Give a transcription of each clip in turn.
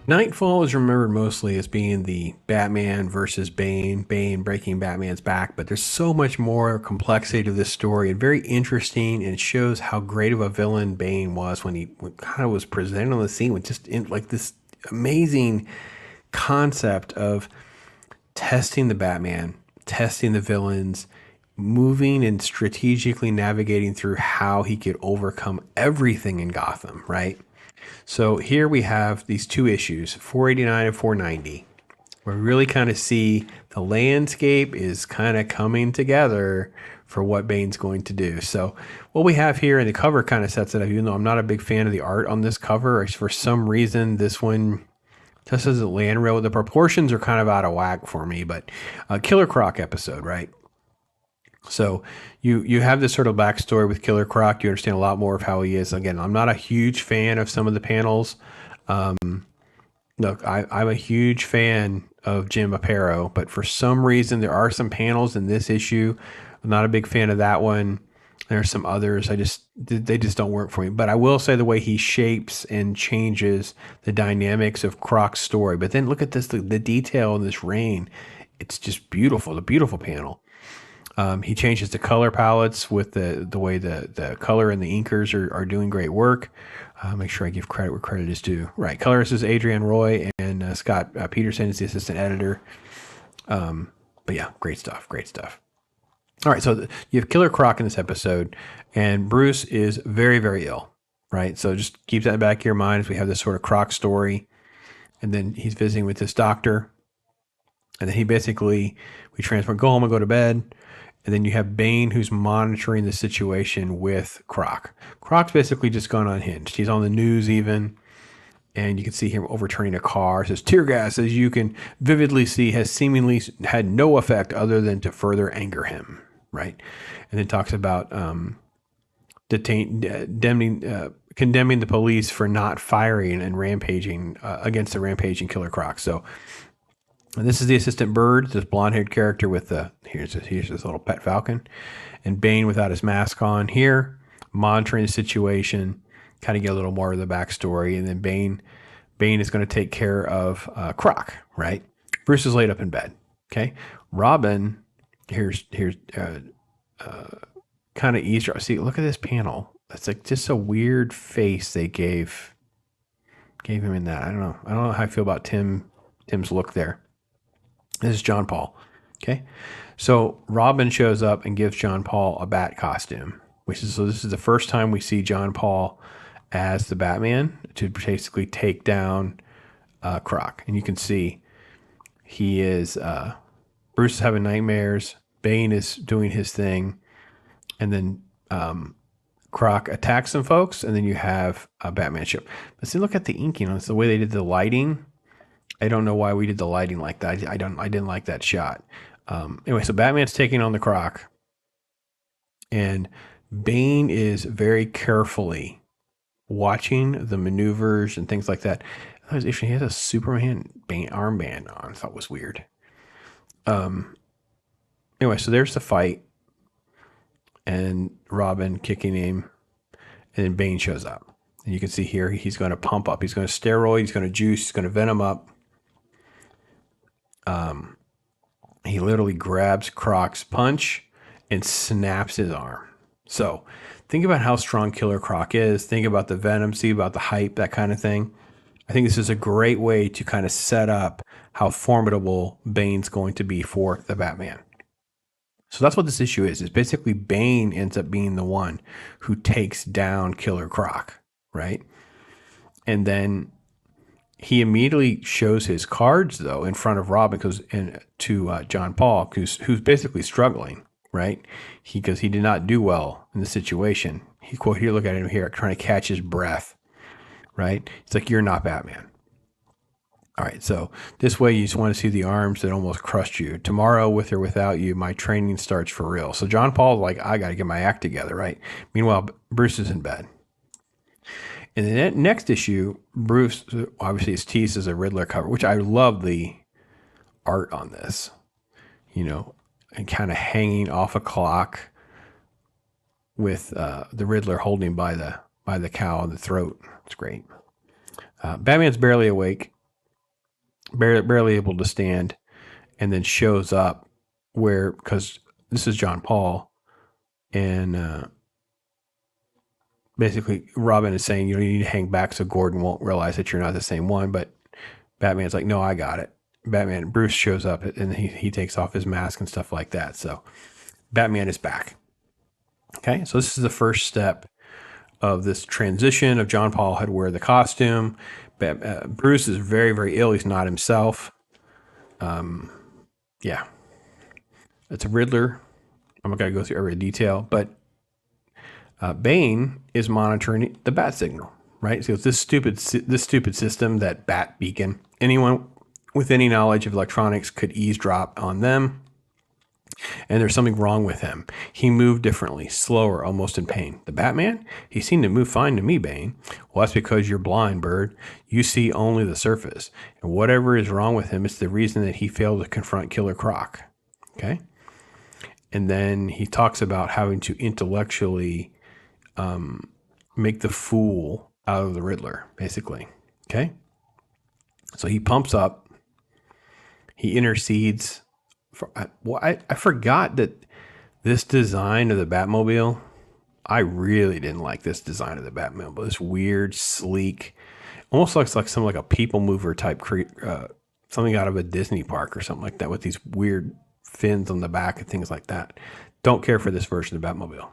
Nightfall is remembered mostly as being the Batman versus Bane, Bane breaking Batman's back, but there's so much more complexity to this story and very interesting, and it shows how great of a villain Bane was when he kind of was presented on the scene with just like this amazing concept of testing the Batman, testing the villains, moving and strategically navigating through how he could overcome everything in Gotham, right? So here we have these two issues, 489 and 490, where we really kind of see the landscape is kind of coming together for what Bane's going to do. So what we have here, and the cover kind of sets it up, even though I'm not a big fan of the art on this cover, for some reason this one just doesn't land real. The proportions are kind of out of whack for me, but Killer Croc episode, right? So you have this sort of backstory with Killer Croc. You understand a lot more of how he is. Again, I'm not a huge fan of some of the panels. Look, I'm a huge fan of Jim Aparo, but for some reason there are some panels in this issue. I'm not a big fan of that one. There are some others. They just don't work for me. But I will say the way he shapes and changes the dynamics of Croc's story. But then look at this, the detail in this rain. It's just beautiful. The beautiful panel. He changes the color palettes with the way the color and the inkers are doing great work. Make sure I give credit where credit is due. Right. Colorist is Adrian Roy, and Scott Peterson is the assistant editor. But yeah, great stuff. Great stuff. All right. So you have Killer Croc in this episode, and Bruce is very, very ill. Right. So just keep that in the back of your mind as we have this sort of Croc story. And then he's visiting with this doctor. And then we transfer, go home and go to bed. And then you have Bane, who's monitoring the situation with Croc. Croc's basically just gone unhinged. He's on the news even. And you can see him overturning a car. It says, tear gas, as you can vividly see, has seemingly had no effect other than to further anger him. Right? And then talks about condemning the police for not firing and rampaging against the rampaging Killer Croc. So, and this is the assistant bird, this blonde-haired character with here's this little pet falcon, and Bane without his mask on here, monitoring the situation, kind of get a little more of the backstory, and then Bane is going to take care of Croc, right? Bruce is laid up in bed. Okay, Robin, here's kind of Easter. See, look at this panel. That's like just a weird face they gave him in that. I don't know how I feel about Tim's look there. This is John Paul. Okay. So Robin shows up and gives John Paul a bat costume, this is the first time we see John Paul as the Batman to basically take down Croc. And you can see he is, Bruce is having nightmares. Bane is doing his thing. And then Croc attacks some folks. And then you have a Batman ship. But see, look at the inking. It's the way they did the lighting. I don't know why we did the lighting like that. I didn't like that shot. Anyway, so Batman's taking on the Croc, and Bane is very carefully watching the maneuvers and things like that. He has a Superman Bane armband on. I thought it was weird. Anyway, so there's the fight, and Robin kicking him, and then Bane shows up. And you can see here he's going to pump up. He's going to steroid. He's going to juice. He's going to venom up. He literally grabs Croc's punch and snaps his arm. So think about how strong Killer Croc is. Think about the venom, see about the hype, that kind of thing. I think this is a great way to kind of set up how formidable Bane's going to be for the Batman. So that's what this issue is. It's basically Bane ends up being the one who takes down Killer Croc, right? And then he immediately shows his cards, though, in front of Robin, to John Paul, who's basically struggling, right? Because he did not do well in the situation. Here, look at him here, trying to catch his breath, right? It's like, you're not Batman. All right, so this way you just want to see the arms that almost crushed you. Tomorrow, with or without you, my training starts for real. So John Paul's like, I got to get my act together, right? Meanwhile, Bruce is in bed. In the next issue, Bruce obviously is teased as a Riddler cover, which I love the art on this, and kind of hanging off a clock with the Riddler holding by the cow on the throat. It's great. Batman's barely awake. barely able to stand, and then shows up because this is John Paul, and basically Robin is saying, you need to hang back so Gordon won't realize that you're not the same one. But Batman's like, no, I got it. Bruce shows up and he takes off his mask and stuff like that. So Batman is back. Okay, so this is the first step of this transition of John Paul had to wear the costume. Bruce is very, very ill. He's not himself. Yeah, it's a Riddler. I'm not going to go through every detail, but Bane is monitoring the bat signal, right? So it's this stupid system, that bat beacon. Anyone with any knowledge of electronics could eavesdrop on them. And there's something wrong with him. He moved differently, slower, almost in pain. The Batman? He seemed to move fine to me, Bane. Well, that's because you're blind, Bird. You see only the surface. And whatever is wrong with him, it's the reason that he failed to confront Killer Croc. Okay? And then he talks about having to intellectually make the fool out of the Riddler, basically. Okay? So he pumps up. He intercedes. I forgot that this design of the Batmobile, I really didn't like this design of the Batmobile. This weird, sleek, almost looks like some like a people mover type, something out of a Disney park or something like that, with these weird fins on the back and things like that. Don't care for this version of the Batmobile.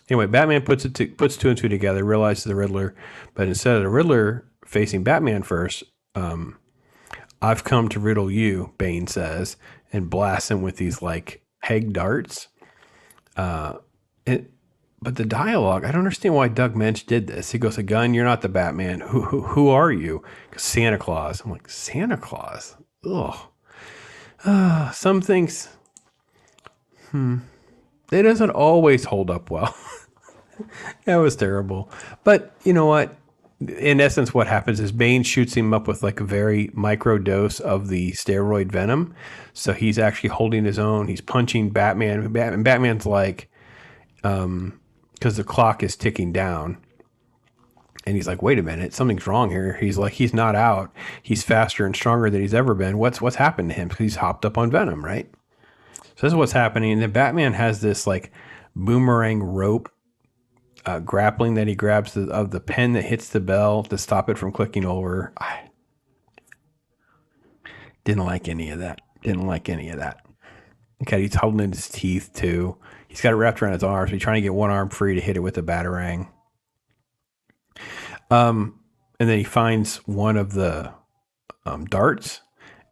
Anyway, Batman puts two and two together, realizes the Riddler, but instead of the Riddler facing Batman first, I've come to riddle you, Bane says, and blasts him with these like peg darts. But the dialogue, I don't understand why Doug Mensch did this. He goes, "A gun? You're not the Batman. Who are you?" Santa Claus. I'm like, Santa Claus? Ugh. Some things, it doesn't always hold up well. That was terrible. But you know what? In essence, what happens is Bane shoots him up with like a very micro dose of the steroid venom. So he's actually holding his own. He's punching Batman. Batman's like, because the clock is ticking down. And he's like, wait a minute, something's wrong here. He's like, he's not out. He's faster and stronger than he's ever been. What's happened to him? Because he's hopped up on venom, right? So this is what's happening. And then Batman has this like boomerang rope grappling that he grabs of the pen that hits the bell to stop it from clicking over. I didn't like any of that. Okay, he's holding in his teeth too. He's got it wrapped around his arms. He's trying to get one arm free to hit it with a batarang. And then he finds one of the darts,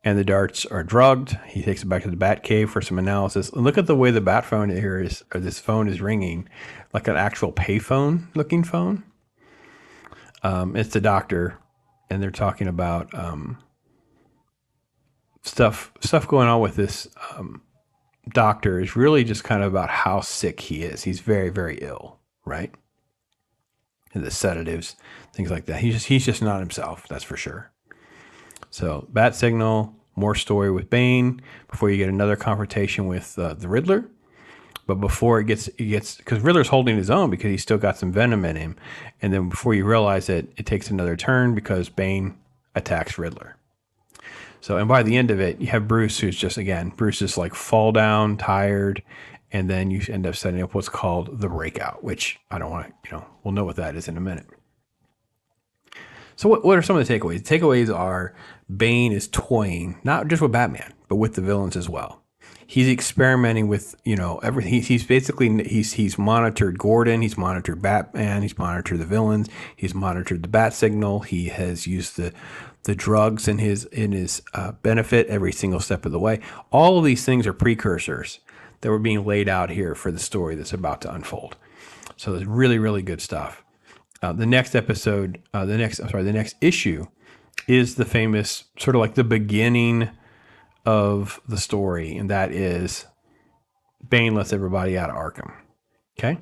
and the darts are drugged. He takes it back to the Batcave for some analysis. And look at the way the bat phone here is, or this phone is ringing, like an actual payphone looking phone. It's the doctor, and they're talking about stuff going on with this doctor. Is really just kind of about how sick he is. He's very, very ill, right? And the sedatives, things like that. He's just not himself. That's for sure. So bat signal, more story with Bane before you get another confrontation with the Riddler. But before it gets because Riddler's holding his own because he's still got some venom in him. And then before you realize it, it takes another turn because Bane attacks Riddler. So, and by the end of it, you have Bruce, who's just like fall down, tired. And then you end up setting up what's called the breakout, which I don't want to, we'll know what that is in a minute. So what are some of the takeaways? The takeaways are Bane is toying, not just with Batman, but with the villains as well. He's experimenting with, everything. He's monitored Gordon. He's monitored Batman. He's monitored the villains. He's monitored the bat signal. He has used the drugs in his benefit every single step of the way. All of these things are precursors that were being laid out here for the story that's about to unfold. So it's really, really good stuff. The next issue is the famous sort of like the beginning of the story, and that is Bane lets everybody out of Arkham. Okay?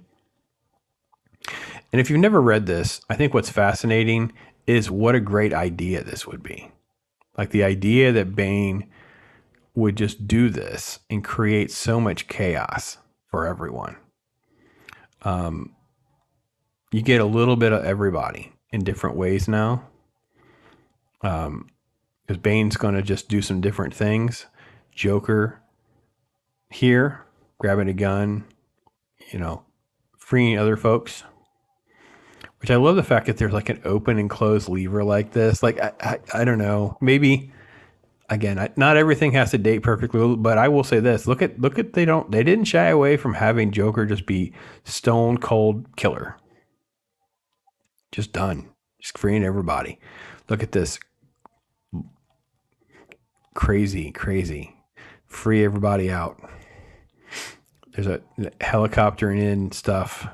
And if you've never read this, I think what's fascinating is what a great idea this would be. Like the idea that Bane would just do this and create so much chaos for everyone. You get a little bit of everybody in different ways now. Because because Bane's going to just do some different things. Joker here, grabbing a gun, freeing other folks. Which I love the fact that there's like an open and closed lever like this. Like, I don't know. Maybe, again, not everything has to date perfectly, but I will say this. Look at, they didn't shy away from having Joker just be stone cold killer. Just done. Just freeing everybody. Look at this. Crazy. Free everybody out. There's a helicopter in stuff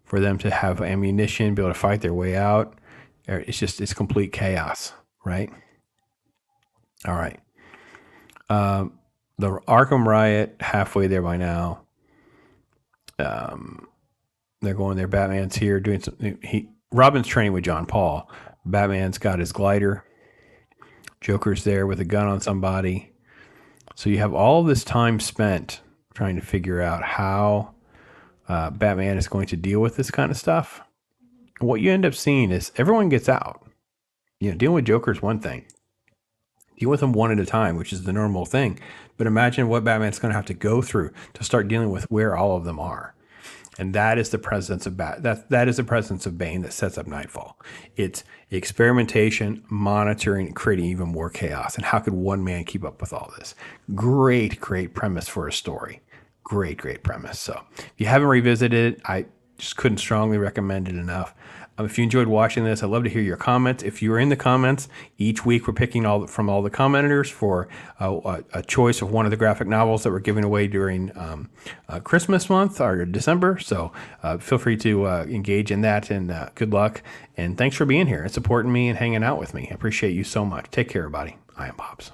for them to have ammunition, be able to fight their way out. It's complete chaos, right? All right. The Arkham riot, halfway there by now. They're going there. Batman's here doing something. Robin's training with John Paul. Batman's got his glider. Joker's there with a gun on somebody. So you have all this time spent trying to figure out how Batman is going to deal with this kind of stuff. What you end up seeing is everyone gets out. Dealing with Joker is one thing. Deal with them one at a time, which is the normal thing. But imagine what Batman's going to have to go through to start dealing with where all of them are. And that is the presence of that is the presence of Bane that sets up Knightfall. It's experimentation, monitoring, creating even more chaos. And how could one man keep up with all this? Great premise for a story. Great premise. So if you haven't revisited it, I just couldn't strongly recommend it enough. If you enjoyed watching this, I'd love to hear your comments. If you're in the comments, each week we're picking from all the commenters for a choice of one of the graphic novels that we're giving away during Christmas month or December. So feel free to engage in that, and good luck. And thanks for being here and supporting me and hanging out with me. I appreciate you so much. Take care, everybody. I am Pops.